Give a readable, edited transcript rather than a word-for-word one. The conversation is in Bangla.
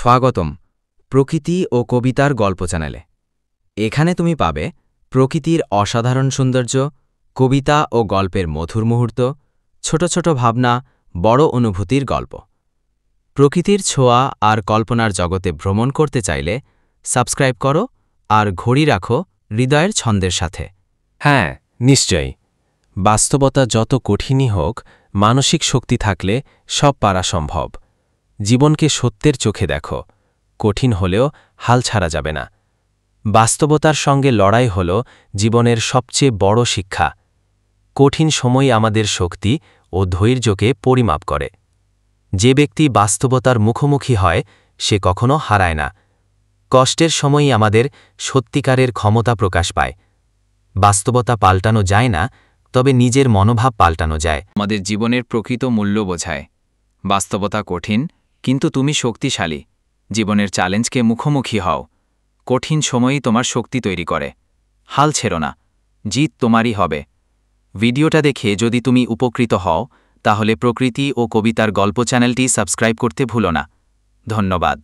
স্বাগতম প্রকৃতি ও কবিতার গল্প চ্যানেলে। এখানে তুমি পাবে প্রকৃতির অসাধারণ সৌন্দর্য, কবিতা ও গল্পের মধুর মুহূর্ত, ছোট ছোট ভাবনা, বড় অনুভূতির গল্প। প্রকৃতির ছোঁয়া আর কল্পনার জগতে ভ্রমণ করতে চাইলে সাবস্ক্রাইব করো আর ঘড়ি রাখো হৃদয়ের ছন্দের সাথে। হ্যাঁ, নিশ্চয়ই। বাস্তবতা যত কঠিনই হোক, মানসিক শক্তি থাকলে সব পারা সম্ভব। জীবনকে সত্যের চোখে দেখো, কঠিন হলেও হাল ছাড়া যাবে না। বাস্তবতার সঙ্গে লড়াই হল জীবনের সবচেয়ে বড় শিক্ষা। কঠিন সময় আমাদের শক্তি ও ধৈর্যকে পরিমাপ করে। যে ব্যক্তি বাস্তবতার মুখোমুখি হয় সে কখনো হারায় না। কষ্টের সময়ই আমাদের সত্যিকারের ক্ষমতা প্রকাশ পায়। বাস্তবতা পাল্টানো যায় না, তবে নিজের মনোভাব পাল্টানো যায়। আমাদের জীবনের প্রকৃত মূল্য বোঝায়। বাস্তবতা কঠিন, কিন্তু তুমি শক্তিশালী। জীবনের চ্যালেঞ্জকে মুখোমুখি হও। কঠিন সময়ই তোমার শক্তি তৈরি করে। হাল ছেড়ো না, জিত তোমারই হবে। ভিডিওটা দেখে যদি তুমি উপকৃত হও, তাহলে প্রকৃতি ও কবিতার গল্প চ্যানেলটি সাবস্ক্রাইব করতে ভুলো না। ধন্যবাদ।